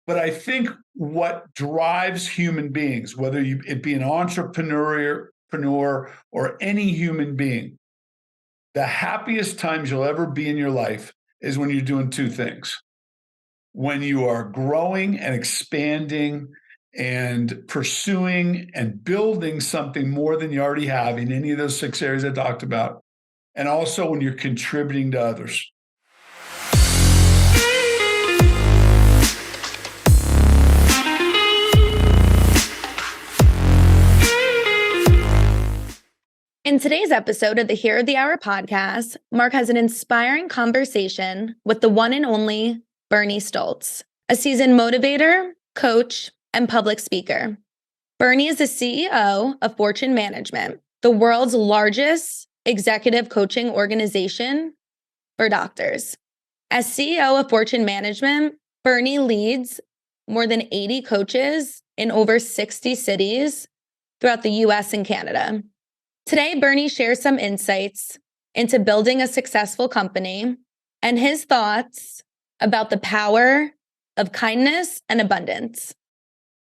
But I think what drives human beings, whether it be an entrepreneur or any human being, the happiest times you'll ever be in your life is when you're doing two things. When you are growing and expanding and pursuing and building something more than you already have in any of those six areas I talked about, and also when you're contributing to others. In today's episode of the Hero of the Hour podcast, Mark has an inspiring conversation with the one and only Bernie Stoltz, a seasoned motivator, coach, and public speaker. Bernie is the CEO of Fortune Management, the world's largest executive coaching organization for doctors. As CEO of Fortune Management, Bernie leads more than 80 coaches in over 60 cities throughout the US and Canada. Today, Bernie shares some insights into building a successful company and his thoughts about the power of kindness and abundance.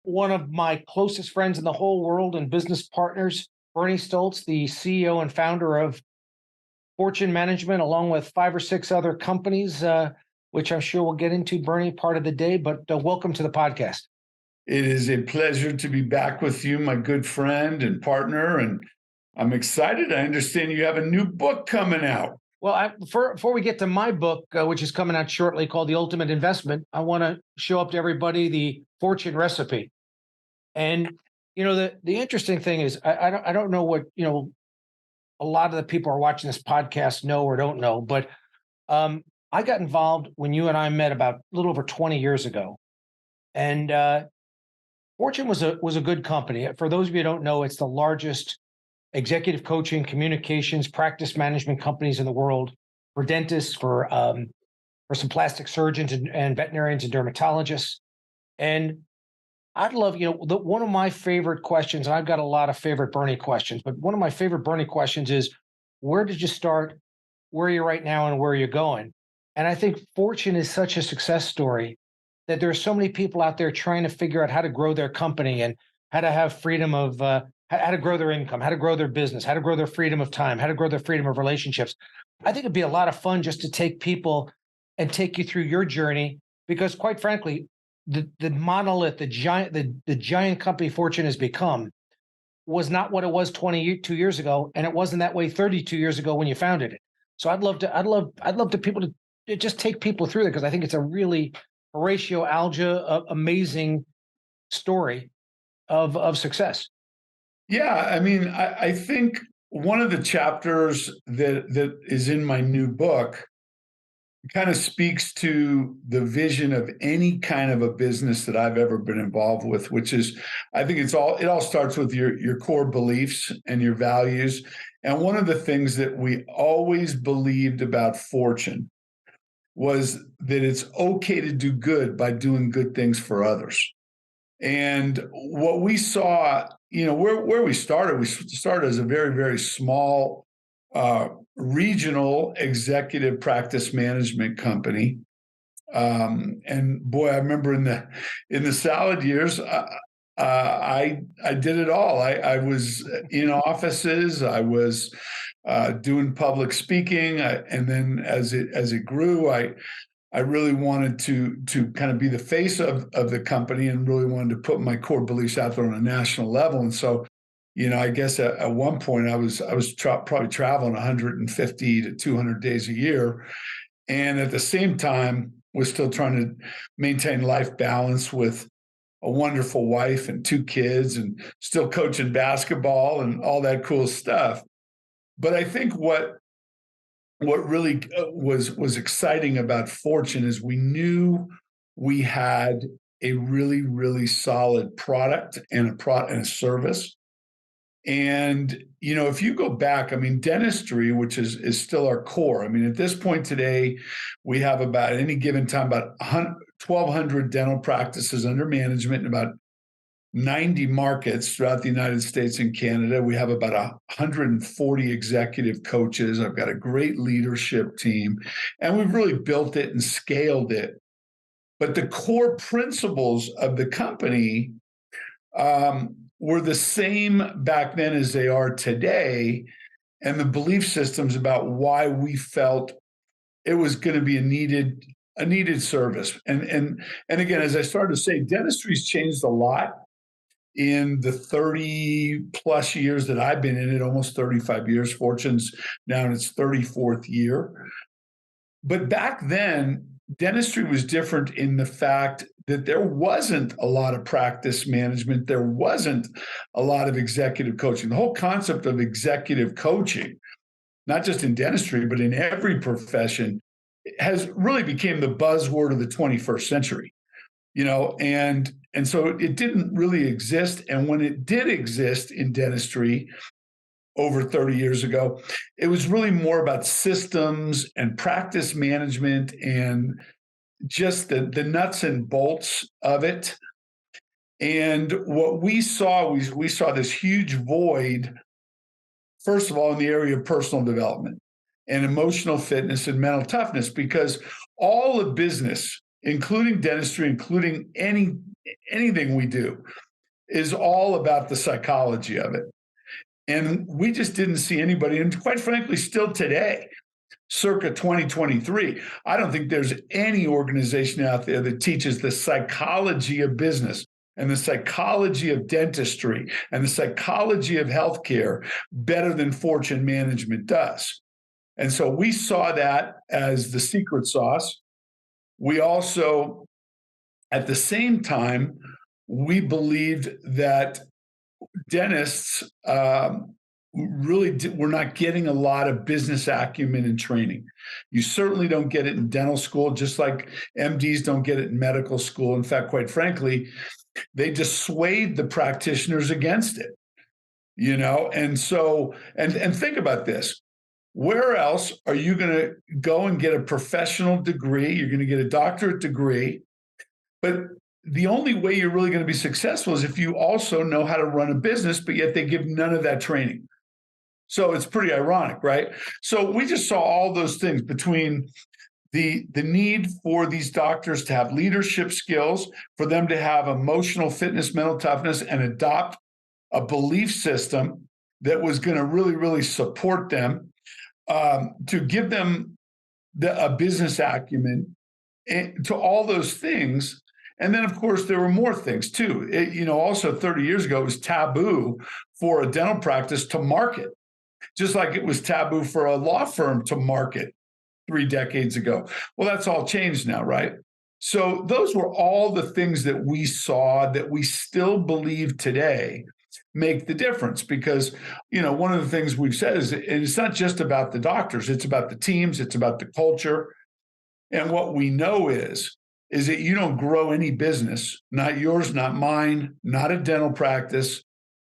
One of my closest friends in the whole world and business partners, Bernie Stoltz, the CEO and founder of Fortune Management, along with 5 or 6 other companies, which I'm sure we'll get into, Bernie, part of the day, but welcome to the podcast. It is a pleasure to be back with you, my good friend and partner, and I'm excited. I understand you have a new book coming out. Well, before we get to my book, which is coming out shortly, called The Ultimate Investment, I want to show up to everybody the Fortune recipe. And the interesting thing is, I don't know what a lot of the people who are watching this podcast know or don't know, but I got involved when you and I met about a little over 20 years ago, and Fortune was a good company. For those of you who don't know, it's the largest executive coaching, communications, practice management companies in the world, for dentists, for some plastic surgeons and veterinarians and dermatologists. And I'd love, one of my favorite questions, and I've got a lot of favorite Bernie questions, but one of my favorite Bernie questions is, where did you start, where are you right now, and where are you going? And I think Fortune is such a success story that there are so many people out there trying to figure out how to grow their company and how to have freedom of how to grow their income, how to grow their business, how to grow their freedom of time, how to grow their freedom of relationships. I think it'd be a lot of fun just to take people and take you through your journey, because quite frankly, the monolith, the giant company Fortune has become was not what it was 22 years ago, and it wasn't that way 32 years ago when you founded it. So I'd love to people to just take people through it, because I think it's a really Horatio Alger amazing story of success. Yeah, I mean, I think one of the chapters that is in my new book kind of speaks to the vision of any kind of a business that I've ever been involved with, which is, I think it all starts with your core beliefs and your values. And one of the things that we always believed about Fortune was that it's okay to do good by doing good things for others. And what we saw, where we started as a very, very small regional executive practice management company. And boy, I remember in the salad years, I did it all. I was in offices. I was doing public speaking, and then as it grew, I really wanted to kind of be the face of the company, and really wanted to put my core beliefs out there on a national level. And so, I guess at one point I was probably traveling 150 to 200 days a year, and at the same time was still trying to maintain life balance with a wonderful wife and 2 kids, and still coaching basketball and all that cool stuff. But I think what really was exciting about Fortune is we knew we had a really, really solid product and a service. And, if you go back, I mean, dentistry, which is still our core. I mean, at this point today, we have about, at any given time, about 1,200 dental practices under management in about 90 markets throughout the United States and Canada. We have about 140 executive coaches. I've got a great leadership team, and we've really built it and scaled it but the core principles of the company were the same back then as they are today, and the belief systems about why we felt it was going to be a needed service. And again, as I started to say, dentistry's changed a lot in the 30 plus years that I've been in it, almost 35 years. Fortune's now in its 34th year. But back then, dentistry was different in the fact that there wasn't a lot of practice management. There wasn't a lot of executive coaching. The whole concept of executive coaching, not just in dentistry, but in every profession, has really became the buzzword of the 21st century, and so it didn't really exist. And when it did exist in dentistry over 30 years ago, it was really more about systems and practice management and just the nuts and bolts of it. And what we saw was we saw this huge void, first of all, in the area of personal development and emotional fitness and mental toughness, because all of business, including dentistry, including anything we do, is all about the psychology of it. And we just didn't see anybody, and quite frankly, still today, circa 2023, I don't think there's any organization out there that teaches the psychology of business and the psychology of dentistry and the psychology of healthcare better than Fortune Management does. And so we saw that as the secret sauce. We also, at the same time, we believed that dentists really were not getting a lot of business acumen and training. You certainly don't get it in dental school, just like MDs don't get it in medical school. In fact, quite frankly, they dissuade the practitioners against it, And so, and think about this. Where else are you going to go and get a professional degree? You're going to get a doctorate degree, but the only way you're really going to be successful is if you also know how to run a business, but yet they give none of that training. So it's pretty ironic, right? So we just saw all those things between the need for these doctors to have leadership skills, for them to have emotional fitness, mental toughness, and adopt a belief system that was going to really, really support them, to give them a business acumen, to all those things. And then, of course, there were more things too. Also 30 years ago, it was taboo for a dental practice to market, just like it was taboo for a law firm to market 3 decades ago. Well, that's all changed now, right? So those were all the things that we saw that we still believe today make the difference, because one of the things we've said is it's not just about the doctors, it's about the teams, it's about the culture. And what we know is that you don't grow any business, not yours, not mine, not a dental practice.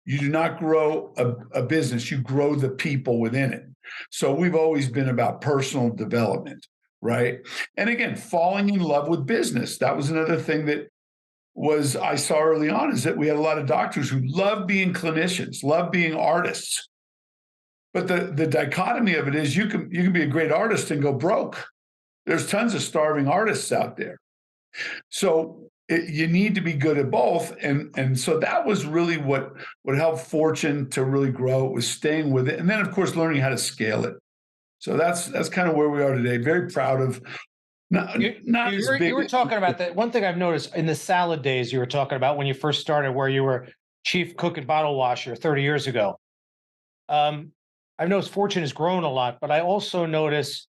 You do not grow a business, you grow the people within it. So we've always been about personal development, right? And again, falling in love with business. That was another thing that I saw early on, is that we had a lot of doctors who love being clinicians, love being artists. But the dichotomy of it is you can be a great artist and go broke. There's tons of starving artists out there. So you need to be good at both. And so that was really what helped Fortune to really grow. It was staying with it. And then, of course, learning how to scale it. So that's kind of where we are today. Very proud of. You were talking about that. One thing I've noticed in the salad days you were talking about when you first started, where you were chief cook and bottle washer 30 years ago. I've noticed Fortune has grown a lot, but I also notice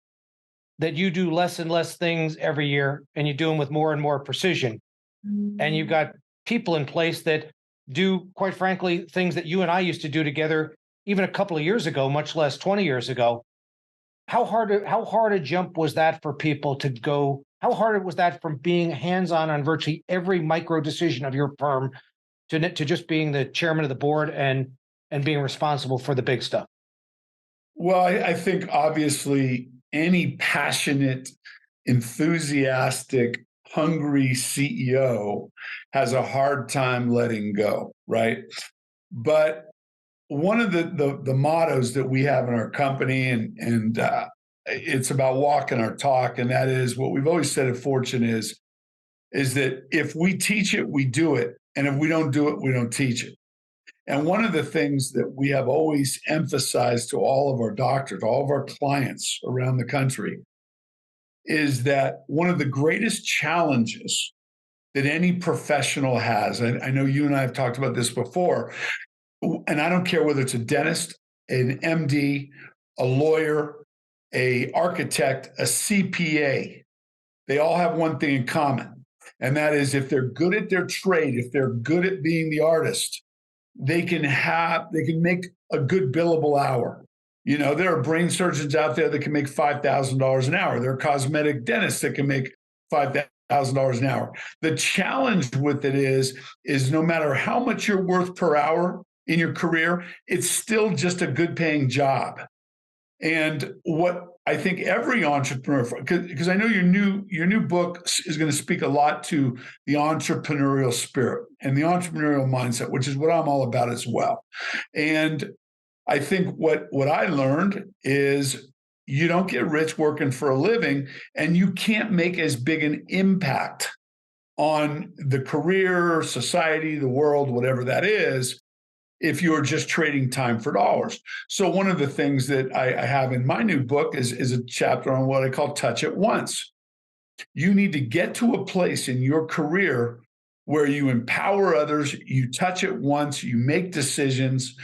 that you do less and less things every year, and you do them with more and more precision. And you've got people in place that do, quite frankly, things that you and I used to do together even a couple of years ago, much less 20 years ago. How hard a jump was that for people to go? How hard was that from being hands-on on virtually every micro decision of your firm to just being the chairman of the board and being responsible for the big stuff? Well, I think obviously any passionate, enthusiastic, hungry CEO has a hard time letting go, right? But one of the mottos that we have in our company, and it's about walking our talk, and that is what we've always said at Fortune is, is that if we teach it, we do it. And if we don't do it, we don't teach it. And one of the things that we have always emphasized to all of our doctors, all of our clients around the country, is that one of the greatest challenges that any professional has, and I know you and I have talked about this before, and I don't care whether it's a dentist, an MD, a lawyer, a architect, a CPA, they all have one thing in common. And that is if they're good at their trade, if they're good at being the artist, they can make a good billable hour. There are brain surgeons out there that can make $5,000 an hour. There are cosmetic dentists that can make $5,000 an hour. The challenge with it is no matter how much you're worth per hour in your career, it's still just a good paying job. And what I think every entrepreneur, because I know your new book is going to speak a lot to the entrepreneurial spirit and the entrepreneurial mindset, which is what I'm all about as well. And I think what I learned is you don't get rich working for a living, and you can't make as big an impact on the career, society, the world, whatever that is, if you're just trading time for dollars. So one of the things that I have in my new book is a chapter on what I call touch it once. You need to get to a place in your career where you empower others, you touch it once, you make decisions,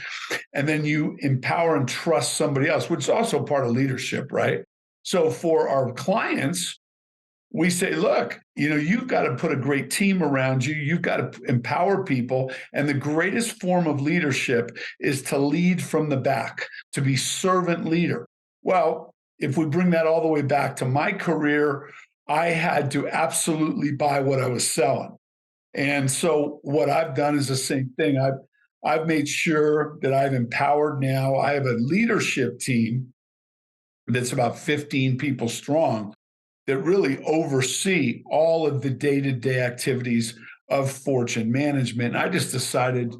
and then you empower and trust somebody else, which is also part of leadership, right? So for our clients, we say, look, you've got to put a great team around you. You've got to empower people. And the greatest form of leadership is to lead from the back, to be servant leader. Well, if we bring that all the way back to my career, I had to absolutely buy what I was selling. And so what I've done is the same thing. I've made sure that I've empowered now. I have a leadership team that's about 15 people strong that really oversee all of the day-to-day activities of Fortune management. And I just decided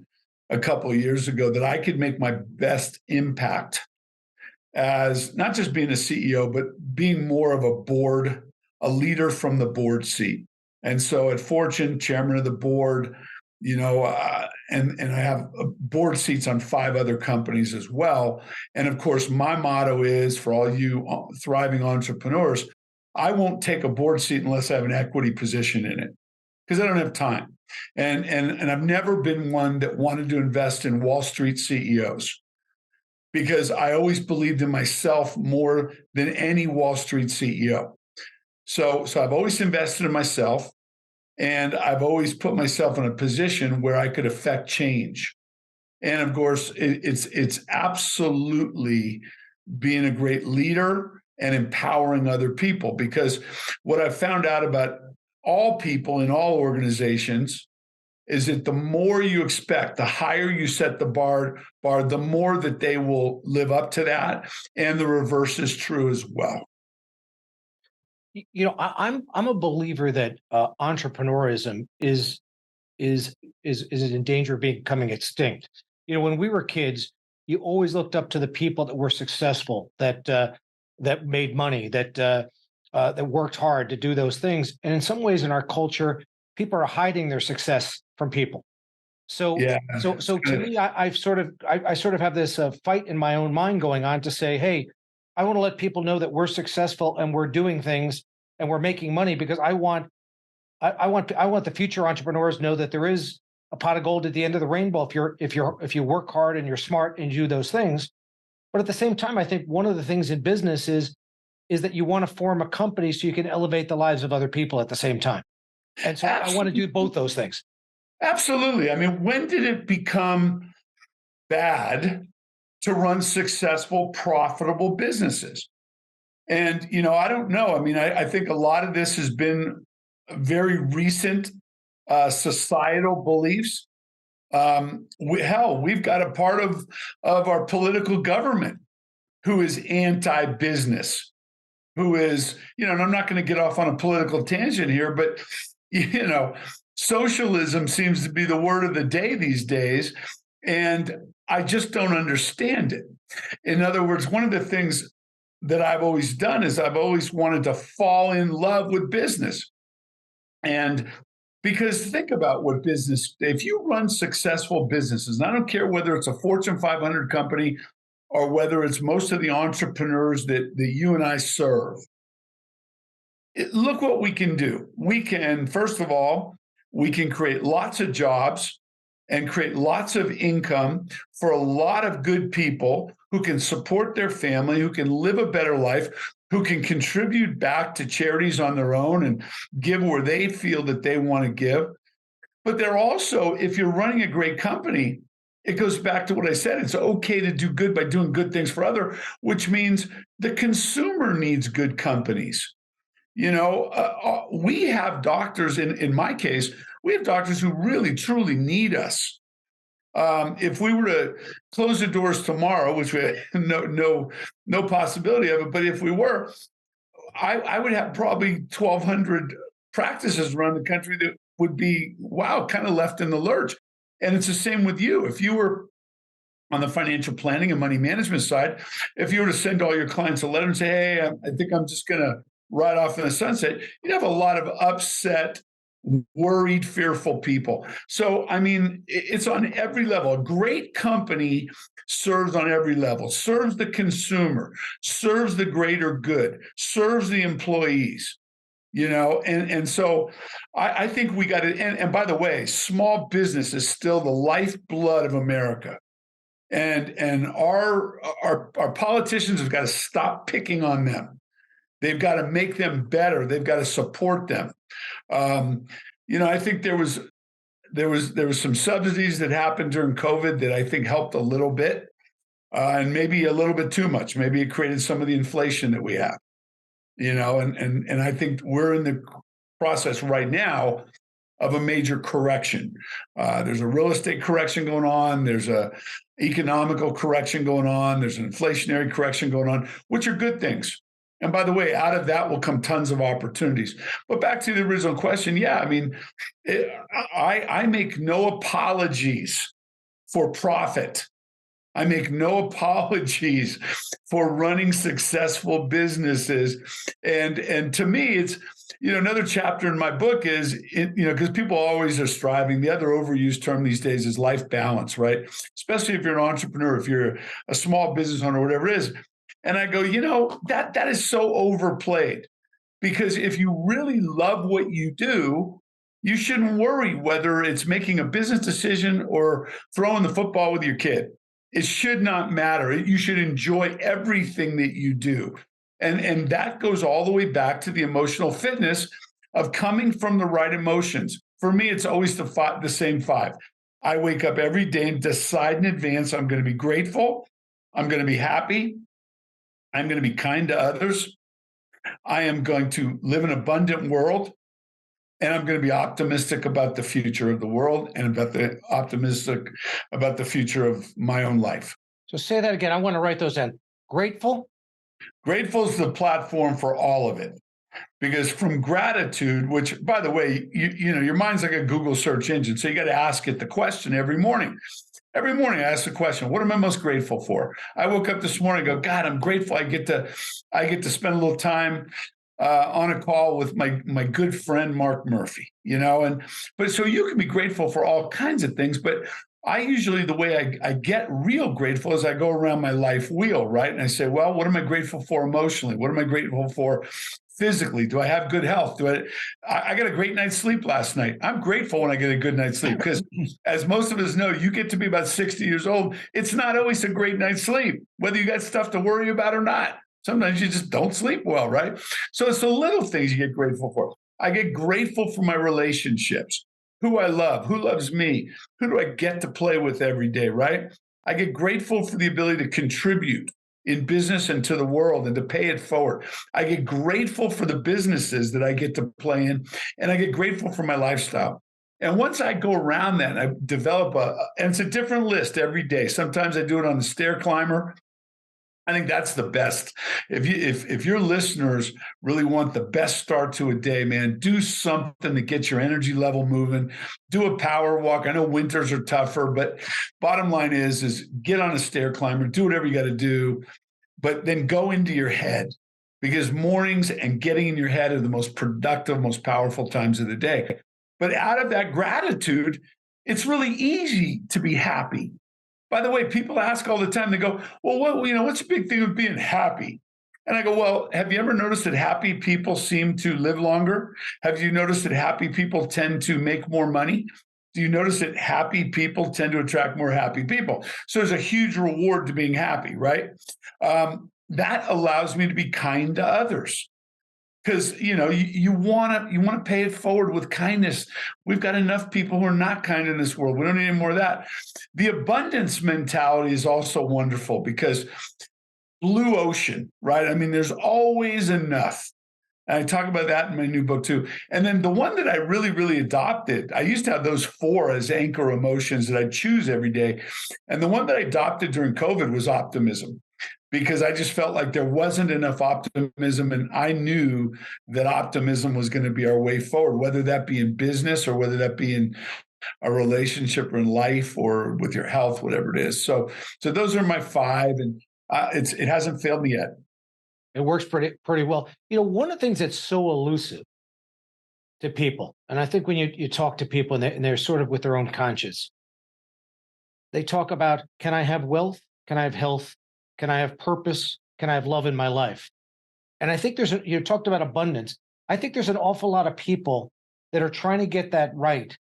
a couple of years ago that I could make my best impact as not just being a CEO, but being more of a leader from the board seat. And so at Fortune, chairman of the board, and I have board seats on 5 other companies as well. And of course, my motto is for all you thriving entrepreneurs, I won't take a board seat unless I have an equity position in it, because I don't have time. And I've never been one that wanted to invest in Wall Street CEOs, because I always believed in myself more than any Wall Street CEO. So I've always invested in myself, and I've always put myself in a position where I could affect change. And of course, it's absolutely being a great leader and empowering other people, because what I've found out about all people in all organizations is that the more you expect, the higher you set the bar, the more that they will live up to that. And the reverse is true as well. I'm a believer that entrepreneurism is in danger of becoming extinct. When we were kids, you always looked up to the people that were successful, that made money, that worked hard to do those things. And in some ways, in our culture, people are hiding their success from people. So, Yeah. so to me, I sort of have this fight in my own mind going on to say, hey, I want to let people know that we're successful and we're doing things and we're making money, because I want the future entrepreneurs to know that there is a pot of gold at the end of the rainbow if you work hard and you're smart and you do those things. But at the same time, I think one of the things in business is that you want to form a company so you can elevate the lives of other people at the same time. And so I want to do both those things. Absolutely. I mean, when did it become bad to run successful, profitable businesses? And, I don't know. I mean, I think a lot of this has been very recent societal beliefs. We've got a part of our political government who is anti-business, who is, and I'm not going to get off on a political tangent here, but, socialism seems to be the word of the day these days. And I just don't understand it. In other words, one of the things that I've always done is I've always wanted to fall in love with business. And because think about what business, if you run successful businesses, and I don't care whether it's a Fortune 500 company or whether it's most of the entrepreneurs that you and I serve, look what we can do. We can, first of all, we can create lots of jobs and create lots of income for a lot of good people who can support their family, who can live a better life, who can contribute back to charities on their own and give where they feel that they want to give. But they're also, if you're running a great company, it goes back to what I said. It's okay to do good by doing good things for other, which means the consumer needs good companies. We have doctors, in my case, we have doctors who really, truly need us. If we were to close the doors tomorrow, which we had no possibility of it, but if we were, I would have probably 1,200 practices around the country that would be, wow, kind of left in the lurch. And it's the same with you. If you were on the financial planning and money management side, if you were to send all your clients a letter and say, hey, I think I'm just going to ride off in the sunset, you'd have a lot of upset, worried, fearful people. So, I mean, it's on every level. A great company serves on every level, serves the consumer, serves the greater good, serves the employees. And so I think we got to, and by the way, small business is still the lifeblood of America. And our politicians have got to stop picking on them. They've got to make them better. They've got to support them. I think there was some subsidies that happened during COVID that I think helped a little bit, and maybe a little bit too much. Maybe it created some of the inflation that we have. And I think we're in the process right now of a major correction. There's a real estate correction going on. There's a economical correction going on. There's an inflationary correction going on, which are good things. And by the way, out of that will come tons of opportunities. But back to the original question, yeah, I mean, I make no apologies for profit. I make no apologies for running successful businesses. And to me, it's, another chapter in my book is, because people always are striving. The other overused term these days is life balance, right? Especially if you're an entrepreneur, if you're a small business owner, whatever it is. And I go, that is so overplayed, because if you really love what you do, you shouldn't worry whether it's making a business decision or throwing the football with your kid. It should not matter. You should enjoy everything that you do. And that goes all the way back to the emotional fitness of coming from the right emotions. For me, it's always the same five. I wake up every day and decide in advance I'm going to be grateful. I'm going to be happy. I'm going to be kind to others. I am going to live in an abundant world. And I'm going to be optimistic about the future of the world and optimistic about the future of my own life. So say that again. I want to write those in. Grateful? Grateful is the platform for all of it. Because from gratitude, which, by the way, your mind's like a Google search engine. So you got to ask it the question every morning. Every morning I ask the question, what am I most grateful for? I woke up this morning and go, God, I'm grateful I get to spend a little time on a call with my good friend Mark Murphy, but so you can be grateful for all kinds of things, but I usually, the way I get real grateful is I go around my life wheel, right? And I say, well, what am I grateful for emotionally? What am I grateful for physically? Do I have good health? I got a great night's sleep last night. I'm grateful when I get a good night's sleep, because as most of us know, you get to be about 60 years old. It's not always a great night's sleep, whether you got stuff to worry about or not. Sometimes you just don't sleep well, right? So it's the little things you get grateful for. I get grateful for my relationships, who I love, who loves me, who do I get to play with every day, right? I get grateful for the ability to contribute in business and to the world and to pay it forward. I get grateful for the businesses that I get to play in, and I get grateful for my lifestyle. And once I go around that, I develop and it's a different list every day. Sometimes I do it on the stair climber. I think that's the best. If your listeners really want the best start to a day, man, do something that gets your energy level moving. Do a power walk. I know winters are tougher, but bottom line is get on a stair climber, do whatever you got to do, but then go into your head, because mornings and getting in your head are the most productive, most powerful times of the day. But out of that gratitude, it's really easy to be happy. By the way, people ask all the time, they go, well, what's the big thing of being happy? And I go, well, have you ever noticed that happy people seem to live longer? Have you noticed that happy people tend to make more money? Do you notice that happy people tend to attract more happy people? So there's a huge reward to being happy, right? That allows me to be kind to others because you want to pay it forward with kindness. We've got enough people who are not kind in this world. We don't need any more of that. The abundance mentality is also wonderful because blue ocean, right? I mean, there's always enough. And I talk about that in my new book too. And then the one that I really, really adopted, I used to have those 4 as anchor emotions that I choose every day. And the one that I adopted during COVID was optimism, because I just felt like there wasn't enough optimism. And I knew that optimism was going to be our way forward, whether that be in business or whether that be in a relationship or in life or with your health, whatever it is. So those are my 5, and it hasn't failed me yet. It works pretty well. One of the things that's so elusive to people, and I think when you talk to people and they're sort of with their own conscience, they talk about, can I have wealth? Can I have health? Can I have purpose? Can I have love in my life? And I think you talked about abundance. I think there's an awful lot of people that are trying to get that right,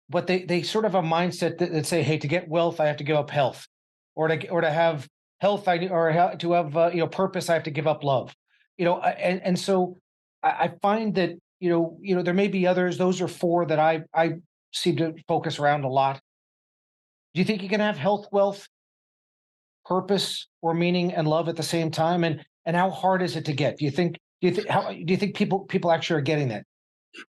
but they sort of have a mindset that say, hey, to get wealth, I have to give up health, or to have health, to have purpose, I have to give up love. And so I find that there may be others. Those are 4 that I seem to focus around a lot. Do you think you can have health, wealth, purpose, or meaning and love at the same time? And how hard is it to get? Do you think people actually are getting that?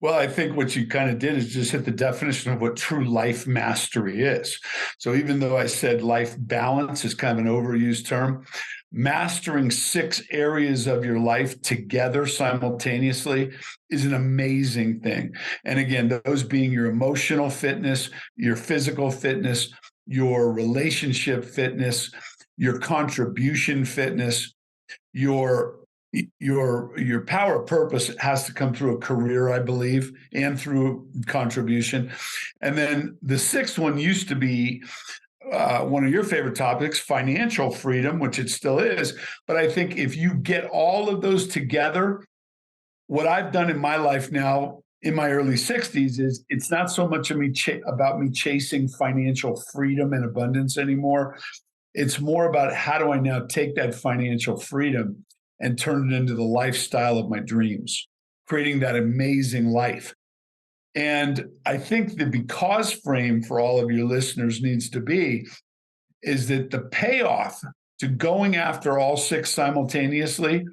Well, I think what you kind of did is just hit the definition of what true life mastery is. So even though I said life balance is kind of an overused term, mastering 6 areas of your life together simultaneously is an amazing thing. And again, those being your emotional fitness, your physical fitness, your relationship fitness, your contribution fitness, your power of purpose has to come through a career, I believe, and through contribution. And then the 6th one used to be one of your favorite topics, financial freedom, which it still is. But I think if you get all of those together, what I've done in my life now in my early 60s is it's not so much about me chasing financial freedom and abundance anymore. It's more about how do I now take that financial freedom and turn it into the lifestyle of my dreams, creating that amazing life. And I think the because frame for all of your listeners needs to be is that the payoff to going after all 6 simultaneously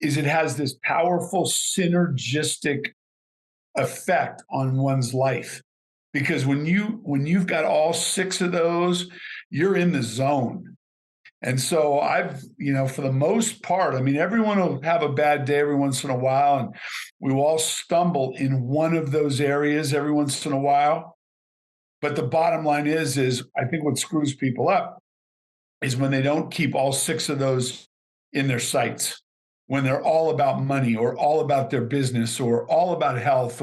is it has this powerful synergistic effect on one's life. Because when you've got all 6 of those, you're in the zone. And so for the most part, I mean, everyone will have a bad day every once in a while, and we will all stumble in one of those areas every once in a while. But the bottom line is I think what screws people up is when they don't keep all 6 of those in their sights, when they're all about money or all about their business or all about health,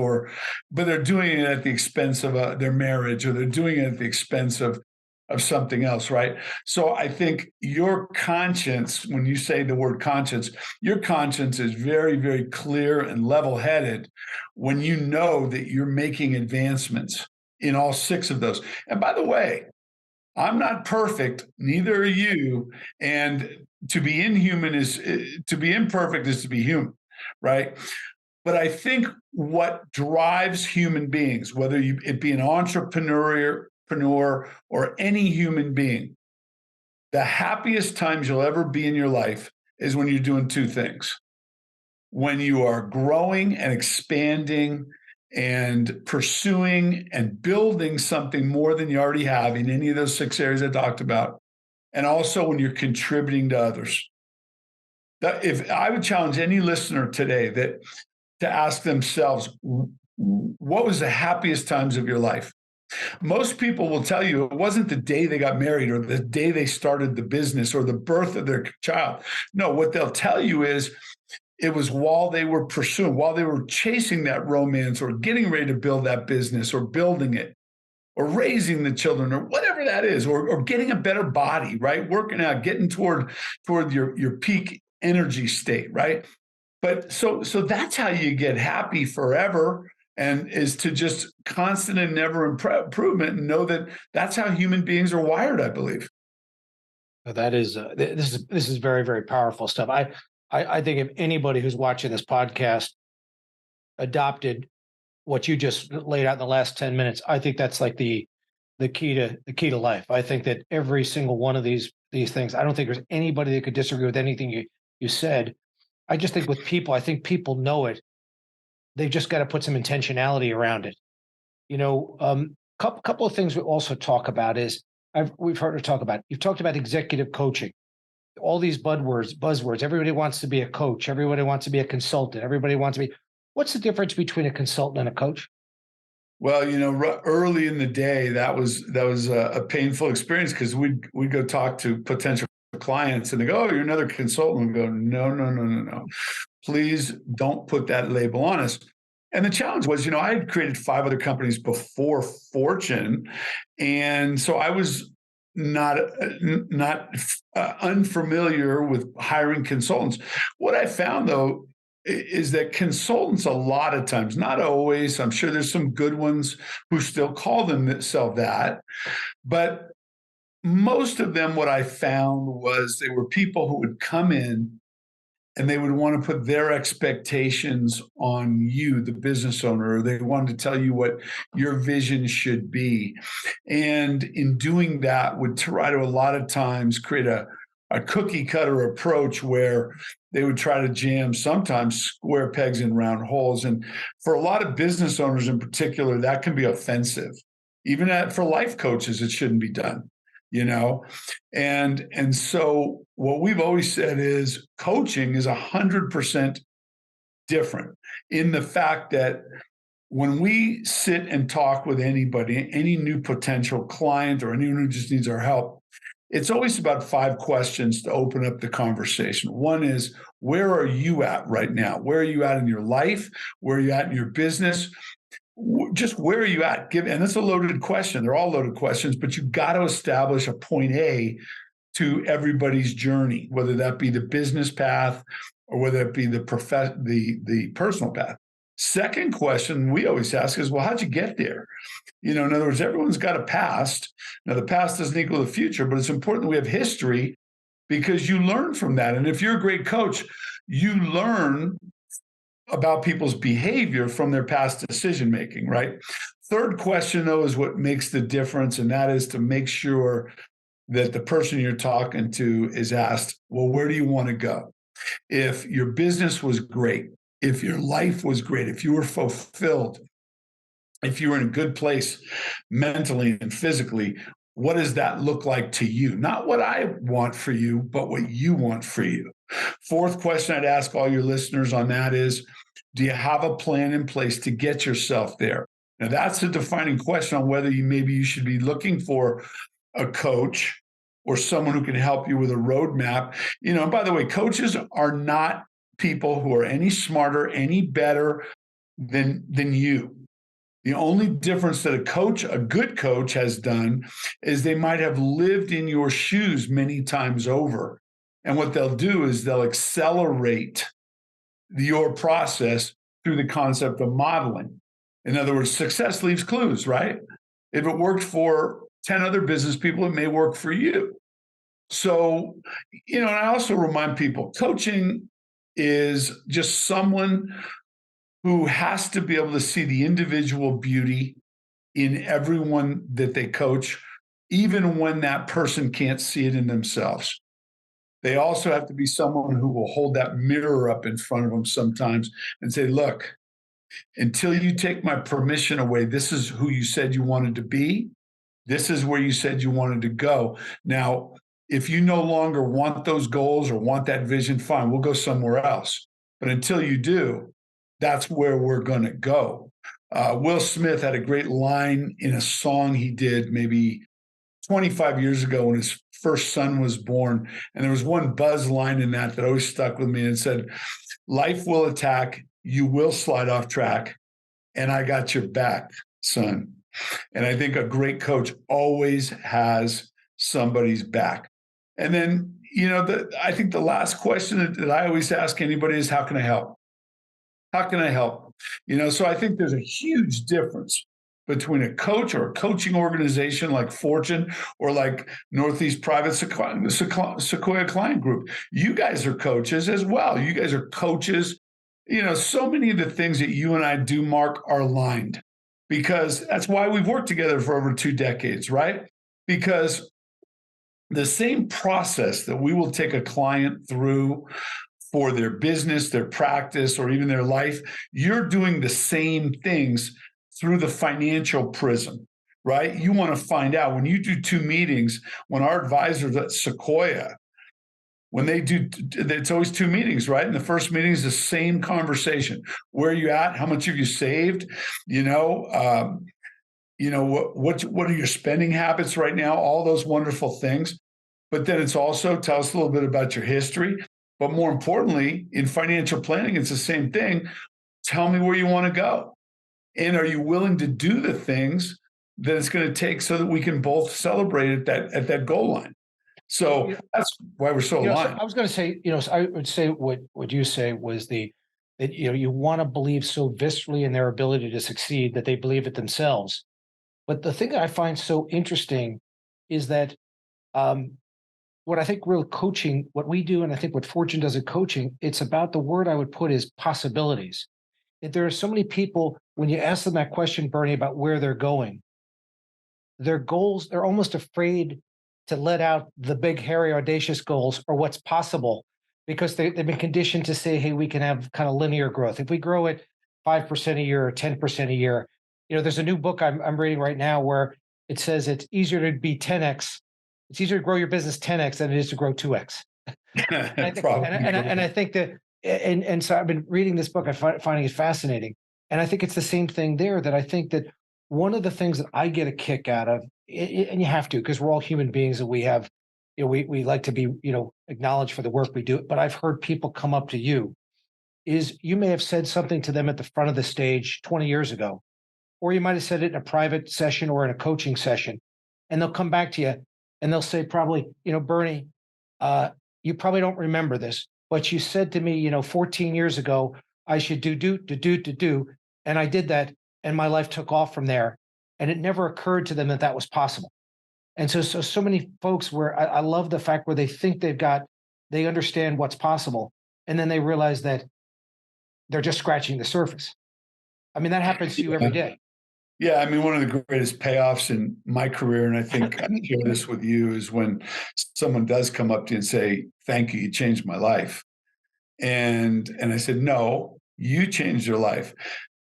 but they're doing it at the expense of their marriage, or they're doing it at the expense of something else, right? So I think your conscience, when you say the word conscience, your conscience is very, very clear and level-headed when you know that you're making advancements in all 6 of those. And by the way, I'm not perfect, neither are you. And to be imperfect is to be human, right? But I think what drives human beings, whether it be an entrepreneur or any human being, the happiest times you'll ever be in your life is when you're doing 2 things. When you are growing and expanding and pursuing and building something more than you already have in any of those 6 areas I talked about, and also when you're contributing to others. If I would challenge any listener today to ask themselves, what was the happiest times of your life? Most people will tell you it wasn't the day they got married or the day they started the business or the birth of their child. No, what they'll tell you is it was while they were pursuing, while they were chasing that romance or getting ready to build that business or building it or raising the children or whatever that is, or getting a better body, right? Working out, getting toward your peak energy state, right? But so that's how you get happy forever, and is to just constant and never improvement, and know that that's how human beings are wired, I believe. That is this is very, very powerful stuff. I think if anybody who's watching this podcast adopted what you just laid out in the last 10 minutes, I think that's like the key to life. I think that every single one of these things, I don't think there's anybody that could disagree with anything you said. I just think with people, I think people know it. They've just got to put some intentionality around it. Couple of things we also talk about is we've heard her talk about. You've talked about executive coaching, all these buzzwords. Everybody wants to be a coach. Everybody wants to be a consultant. Everybody wants to be. What's the difference between a consultant and a coach? Well, early in the day, that was a painful experience because we'd go talk to potential clients and they go, "Oh, you're another consultant." We go, "No, no, no, no, no. Please don't put that label on us." And the challenge was, I had created 5 other companies before Fortune, and so I was not unfamiliar with hiring consultants. What I found though is that consultants, a lot of times, not always, I'm sure there's some good ones who still call themselves that, but most of them, what I found was they were people who would come in and they would want to put their expectations on you, the business owner, or they wanted to tell you what your vision should be. And in doing that, would try to a lot of times create a cookie cutter approach where they would try to jam sometimes square pegs in round holes. And for a lot of business owners in particular, that can be offensive. Even for life coaches, it shouldn't be done. And so what we've always said is coaching is 100% different in the fact that when we sit and talk with anybody, any new potential client or anyone who just needs our help, it's always about 5 questions to open up the conversation. One is, where are you at right now? Where are you at in your life? Where are you at in your business? Just where are you at? And that's a loaded question. They're all loaded questions, but you've got to establish a point A to everybody's journey, whether that be the business path or whether it be the personal path. Second question we always ask is, well, how'd you get there? In other words, everyone's got a past. Now, the past doesn't equal the future, but it's important that we have history because you learn from that. And if you're a great coach, you learn about people's behavior from their past decision making, right? Third question, though, is what makes the difference, and that is to make sure that the person you're talking to is asked, well, where do you want to go? If your business was great, if your life was great, if you were fulfilled, if you were in a good place mentally and physically, what does that look like to you? Not what I want for you, but what you want for you. Fourth question I'd ask all your listeners on that is, do you have a plan in place to get yourself there? Now, that's a defining question on whether maybe you should be looking for a coach or someone who can help you with a roadmap. And by the way, coaches are not people who are any smarter, any better than you. The only difference that a good coach has done is they might have lived in your shoes many times over. And what they'll do is they'll accelerate your process through the concept of modeling. In other words, success leaves clues, right? If it worked for 10 other business people, it may work for you. So, and I also remind people, coaching is just someone who has to be able to see the individual beauty in everyone that they coach, even when that person can't see it in themselves. They also have to be someone who will hold that mirror up in front of them sometimes and say, look, until you take my permission away, this is who you said you wanted to be. This is where you said you wanted to go. Now, if you no longer want those goals or want that vision, fine, we'll go somewhere else. But until you do, that's where we're going to go. Will Smith had a great line in a song he did maybe 25 years ago when his first son was born. And there was one buzz line in that always stuck with me, and it said, "Life will attack, you will slide off track, and I got your back, son." And I think a great coach always has somebody's back. And then, I think the last question that I always ask anybody is, how can I help? How can I help? So I think there's a huge difference between a coach or a coaching organization like Fortune or like Northeast Private Sequoia Client Group. You guys are coaches as well. You guys are coaches. So many of the things that you and I do, Mark, are aligned, because that's why we've worked together for over 2 decades, right? Because the same process that we will take a client through for their business, their practice, or even their life, you're doing the same things through the financial prism, right? You want to find out when you do 2 meetings, when our advisors at Sequoia, when they do, it's always 2 meetings, right? And the first meeting is the same conversation. Where are you at? How much have you saved? What are your spending habits right now? All those wonderful things. But then it's also, tell us a little bit about your history. But more importantly, in financial planning, it's the same thing. Tell me where you want to go. And are you willing to do the things that it's going to take so that we can both celebrate at that goal line? So that's why we're so aligned. So I was going to say, I would say what you say was that you want to believe so viscerally in their ability to succeed that they believe it themselves. But the thing that I find so interesting is that what I think real coaching, what we do, and I think what Fortune does in coaching, it's about, the word I would put is possibilities. That there are so many people, when you ask them that question, Bernie, about where they're going, their goals, they're almost afraid to let out the big, hairy, audacious goals or what's possible, because they've been conditioned to say, hey, we can have kind of linear growth. If we grow at 5% a year or 10% a year, there's a new book I'm reading right now where it says it's easier to be 10x. It's easier to grow your business 10x than it is to grow 2x. I think that, and so I've been reading this book. Finding it fascinating, and I think it's the same thing there. That I think that one of the things that I get a kick out of, and you have to, because we're all human beings, and we have, we like to be, acknowledged for the work we do. But I've heard people come up to you, is you may have said something to them at the front of the stage 20 years ago, or you might have said it in a private session or in a coaching session, and they'll come back to you and they'll say, probably, Bernie, you probably don't remember this, but you said to me, 14 years ago, I should do, and I did that, and my life took off from there. And it never occurred to them that that was possible. And so many folks, where I love the fact where they think they understand what's possible, and then they realize that they're just scratching the surface. I mean, that happens to you every day. Yeah, I mean, one of the greatest payoffs in my career, and I think I share this with you, is when someone does come up to you and say, "Thank you, you changed my life." And I said, "No, you changed your life."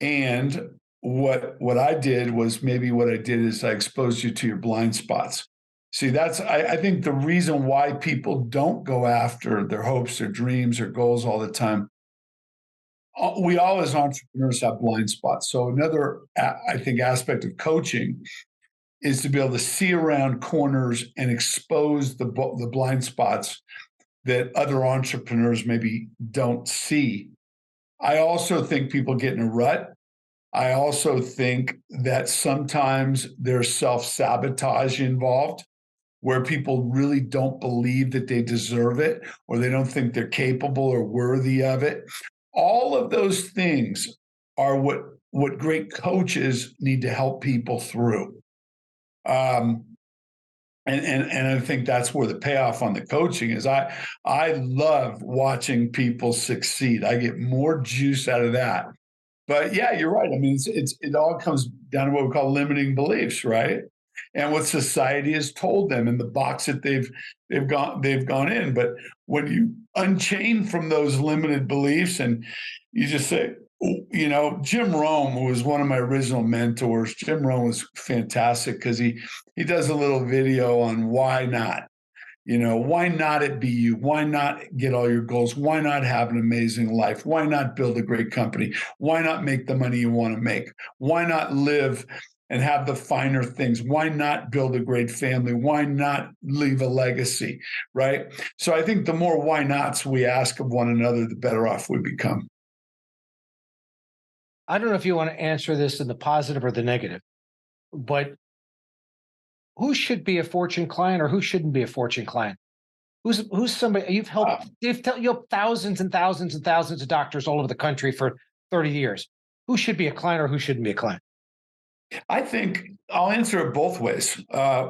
And what I did was, maybe what I did is I exposed you to your blind spots. See, that's, I think, the reason why people don't go after their hopes, their dreams, their goals all the time. We all, as entrepreneurs, have blind spots. So another, I think, aspect of coaching is to be able to see around corners and expose the blind spots that other entrepreneurs maybe don't see. I also think people get in a rut. I also think that sometimes there's self-sabotage involved, where people really don't believe that they deserve it, or they don't think they're capable or worthy of it. All of those things are what great coaches need to help people through. And I think that's where the payoff on the coaching is. I love watching people succeed. I get more juice out of that. But yeah, you're right. I mean, it all comes down to what we call limiting beliefs, right? And what society has told them in the box that they've gone in. But when you unchain from those limited beliefs, and you just say, Jim Rome, who was one of my original mentors, Jim Rome was fantastic, because he does a little video on why not. Why not it be you? Why not get all your goals? Why not have an amazing life? Why not build a great company? Why not make the money you want to make? Why not live and have the finer things? Why not build a great family? Why not leave a legacy? Right? So I think the more why nots we ask of one another, the better off we become. I don't know if you want to answer this in the positive or the negative, but who should be a Fortune client or who shouldn't be a Fortune client? Who's somebody you've helped thousands and thousands and thousands of doctors all over the country for 30 years. Who should be a client or who shouldn't be a client? I think I'll answer it both ways.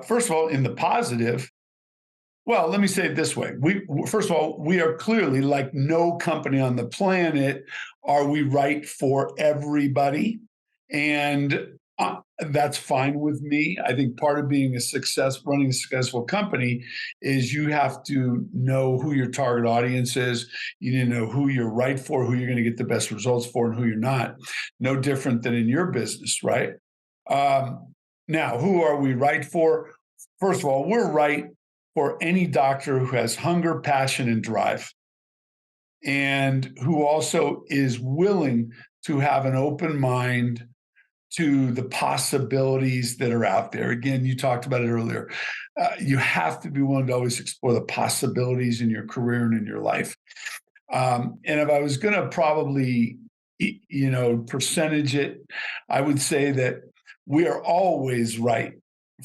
First of all, in the positive, well, let me say it this way. First of all, we are clearly, like no company on the planet, are we right for everybody? And that's fine with me. I think part of being running a successful company is you have to know who your target audience is. You need to know who you're right for, who you're going to get the best results for, and who you're not. No different than in your business, right? Now, who are we right for? First of all, we're right for any doctor who has hunger, passion, and drive, and who also is willing to have an open mind to the possibilities that are out there. Again, you talked about it earlier. You have to be willing to always explore the possibilities in your career and in your life. And if I was going to probably, percentage it, I would say that we are always right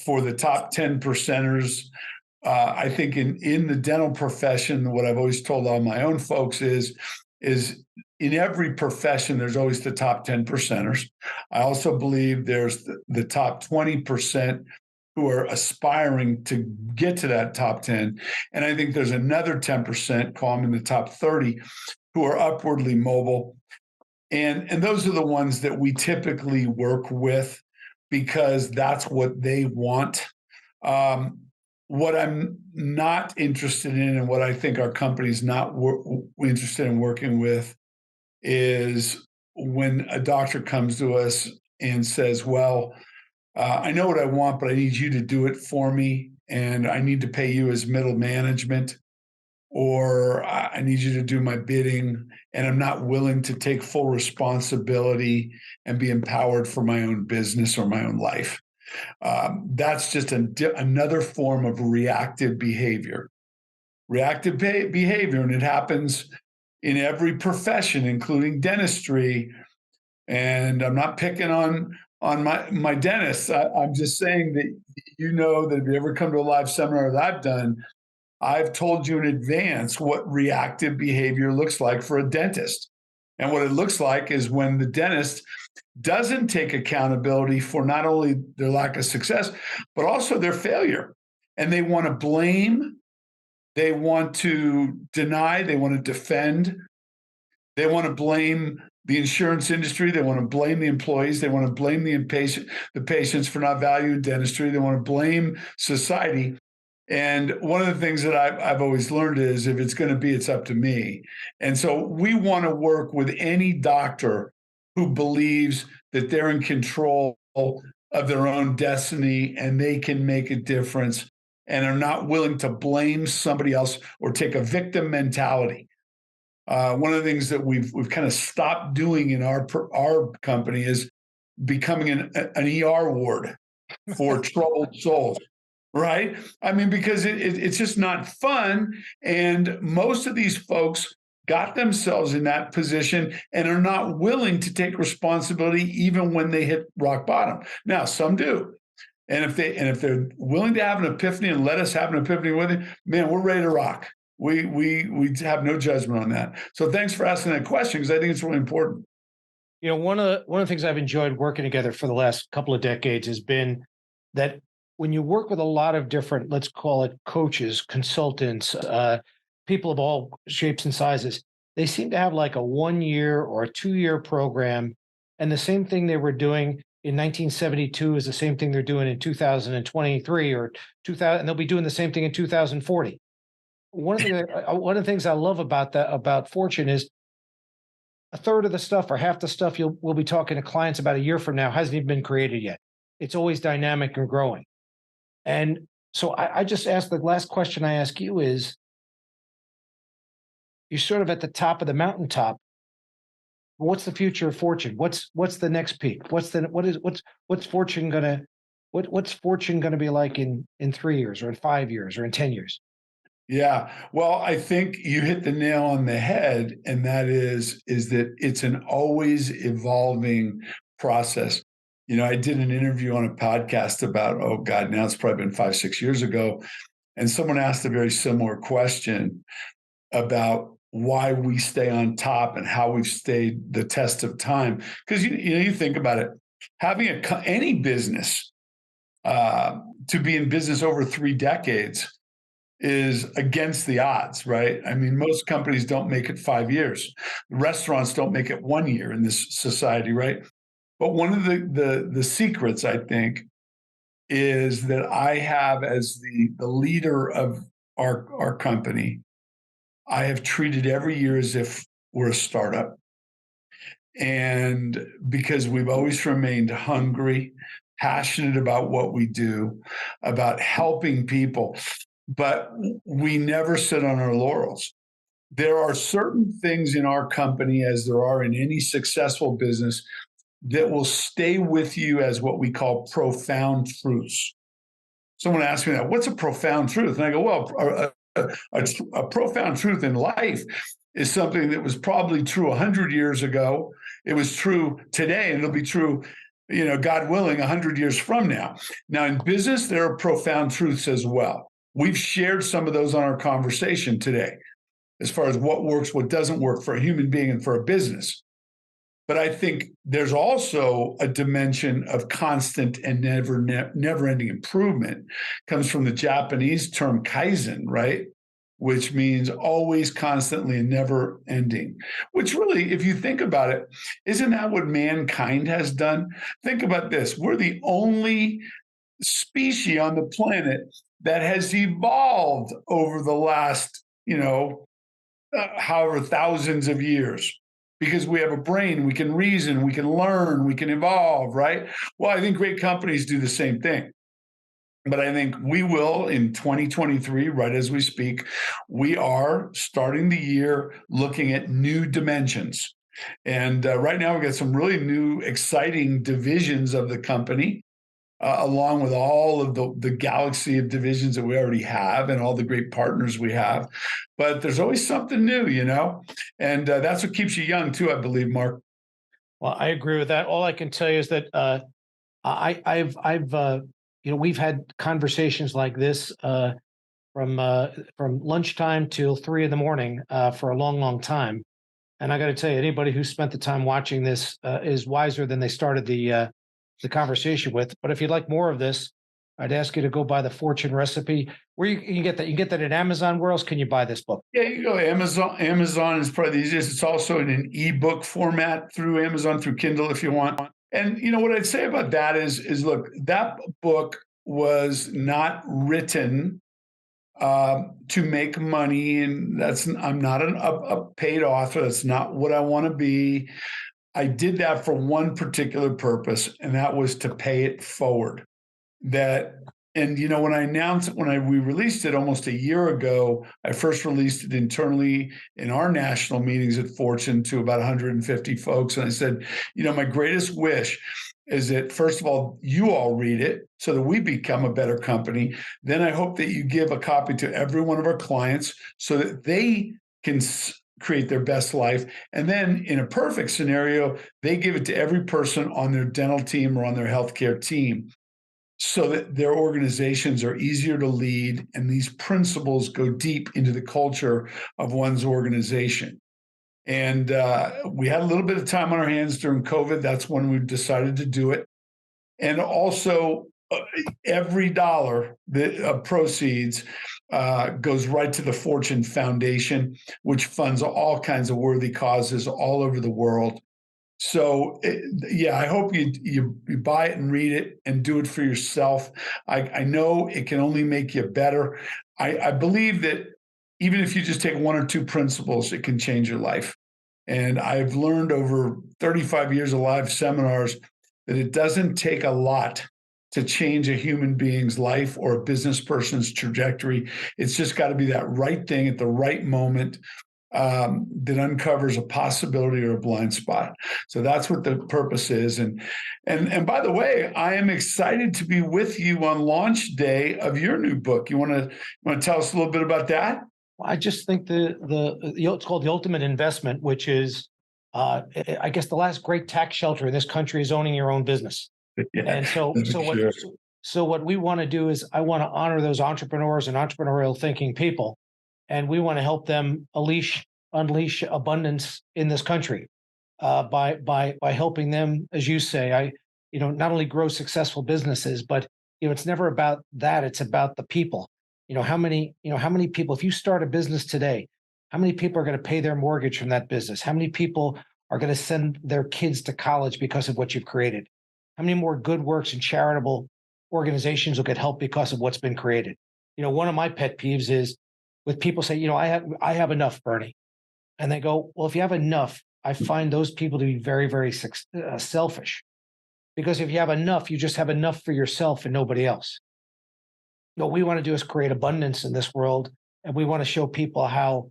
for the top 10 percenters. I think in the dental profession, what I've always told all my own folks is in every profession, there's always the top 10 percenters. I also believe there's the top 20% who are aspiring to get to that top 10. And I think there's another 10%, call them in the top 30, who are upwardly mobile. And those are the ones that we typically work with because that's what they want. What I'm not interested in and what I think our company's not interested in working with is when a doctor comes to us and says, well, I know what I want, but I need you to do it for me. And I need to pay you as middle management, or I need you to do my bidding. And I'm not willing to take full responsibility and be empowered for my own business or my own life. That's just another form of reactive behavior. Reactive behavior, and it happens in every profession, including dentistry. And I'm not picking on my dentist. I'm just saying that that if you ever come to a live seminar that I've done, I've told you in advance what reactive behavior looks like for a dentist. And what it looks like is when the dentist doesn't take accountability for not only their lack of success, but also their failure. And they want to blame, they want to deny, they want to defend, they want to blame the insurance industry, they want to blame the employees, they want to blame the patients for not valuing dentistry, they want to blame society. And one of the things that I've always learned is if it's going to be, it's up to me. And so we want to work with any doctor who believes that they're in control of their own destiny and they can make a difference and are not willing to blame somebody else or take a victim mentality. One of the things that we've kind of stopped doing in our company is becoming an ER ward for troubled souls. Right? I mean, because it's just not fun. And most of these folks got themselves in that position and are not willing to take responsibility even when they hit rock bottom. Now, some do. And if they're willing to have an epiphany and let us have an epiphany with it, man, we're ready to rock. We have no judgment on that. So thanks for asking that question because I think it's really important. One of the things I've enjoyed working together for the last couple of decades has been that when you work with a lot of different, let's call it coaches, consultants, people of all shapes and sizes, they seem to have like a 1 year or a 2 year program. And the same thing they were doing in 1972 is the same thing they're doing in 2023 or 2000, and they'll be doing the same thing in 2040. One of the things I love about Fortune is a third of the stuff or half the stuff we'll be talking to clients about a year from now hasn't even been created yet. It's always dynamic and growing. And So I just asked, the last question I ask you is, you're sort of at the top of the mountaintop. What's the future of fortune? What's the next peak? What's fortune gonna what's fortune gonna be like in 3 years or in 5 years or in 10 years? Yeah. Well, I think you hit the nail on the head, and that is that it's an always evolving process. I did an interview on a podcast about, oh God, now it's probably been 5, 6 years ago. And someone asked a very similar question about why we stay on top and how we've stayed the test of time. Because you think about it, having any business to be in business over 3 decades is against the odds, right? I mean, most companies don't make it 5 years. Restaurants don't make it 1 year in this society, right? But one of the secrets, I think, is that I have, as the leader of our company, I have treated every year as if we're a startup. And because we've always remained hungry, passionate about what we do, about helping people, but we never sit on our laurels. There are certain things in our company, as there are in any successful business, that will stay with you as what we call profound truths. Someone asked me that, what's a profound truth? And I go, well, a profound truth in life is something that was probably true 100 years ago. It was true today, and it'll be true, God willing, 100 years from now. Now, in business, there are profound truths as well. We've shared some of those on our conversation today, as far as what works, what doesn't work for a human being and for a business. But I think there's also a dimension of constant and never-ending improvement. Comes from the Japanese term kaizen, right? Which means always, constantly, and never ending. Which really, if you think about it, isn't that what mankind has done? Think about this. We're the only species on the planet that has evolved over the last, however, thousands of years. Because we have a brain, we can reason, we can learn, we can evolve, right? Well, I think great companies do the same thing. But I think we will in 2023, right as we speak, we are starting the year looking at new dimensions. And right now, we've got some really new, exciting divisions of the company, along with all of the galaxy of divisions that we already have and all the great partners we have. But there's always something new, and that's what keeps you young too, I believe, Mark. Well, I agree with that. All I can tell you is that I've we've had conversations like this from lunchtime till 3 in the morning for a long, long time. And I got to tell you, anybody who spent the time watching this is wiser than they started the conversation with. But if you'd like more of this, I'd ask you to go buy the Fortune Recipe. Where you can get that? You can get that at Amazon. Where else can you buy this book? Yeah, you go Amazon. Amazon is probably the easiest. It's also in an ebook format through Amazon, through Kindle if you want. And what I'd say about that is look, that book was not written to make money, and I'm not a paid author. That's not what I want to be. I did that for one particular purpose, and that was to pay it forward. And when we released it almost a year ago, I first released it internally in our national meetings at Fortune to about 150 folks. And I said, my greatest wish is that, first of all, you all read it so that we become a better company. Then I hope that you give a copy to every one of our clients so that they can create their best life. And then in a perfect scenario, they give it to every person on their dental team or on their healthcare team so that their organizations are easier to lead. And these principles go deep into the culture of one's organization. And we had a little bit of time on our hands during COVID. That's when we decided to do it. And also, every dollar of proceeds goes right to the Fortune Foundation, which funds all kinds of worthy causes all over the world. So, I hope you buy it and read it and do it for yourself. I know it can only make you better. I believe that even if you just take one or two principles, it can change your life. And I've learned over 35 years of live seminars that it doesn't take a lot to change a human being's life or a business person's trajectory. It's just got to be that right thing at the right moment, that uncovers a possibility or a blind spot. So that's what the purpose is. And by the way, I am excited to be with you on launch day of your new book. You want to tell us a little bit about that? I just think it's called The Ultimate Investment, which is, I guess, the last great tax shelter in this country is owning your own business. Yeah, And sure. so what we want to do is I want to honor those entrepreneurs and entrepreneurial thinking people, and we want to help them unleash abundance in this country by helping them, as you say, not only grow successful businesses, but it's never about that. It's about the people. How many people, if you start a business today, how many people are going to pay their mortgage from that business? How many people are going to send their kids to college because of what you've created? How many more good works and charitable organizations will get help because of what's been created? One of my pet peeves is with people say, I have enough, Bernie. And they go, well, if you have enough, I find those people to be very, very selfish. Because if you have enough, you just have enough for yourself and nobody else. What we want to do is create abundance in this world. And we want to show people how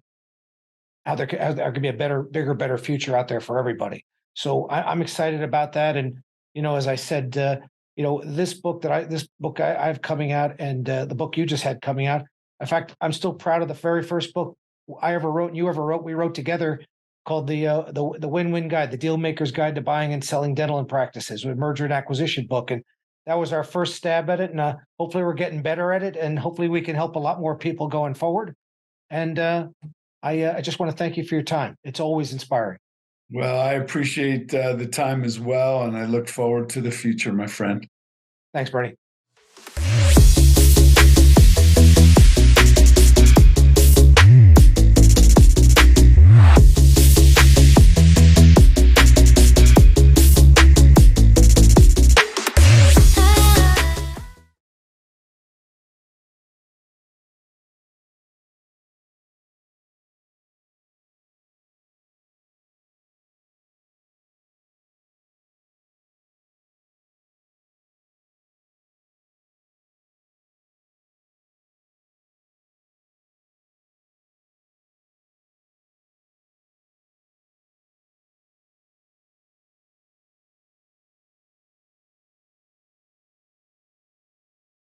there could be a bigger, better future out there for everybody. So I'm excited about that. And, as I said, this book I have coming out, and the book you just had coming out. In fact, I'm still proud of the very first book I ever wrote and you ever wrote. We wrote together, called the Win-Win Guide, the Deal Maker's Guide to Buying and Selling Dental Practices, a merger and acquisition book. And that was our first stab at it. And hopefully we're getting better at it. And hopefully we can help a lot more people going forward. And I just want to thank you for your time. It's always inspiring. Well, I appreciate the time as well. And I look forward to the future, my friend. Thanks, Bernie.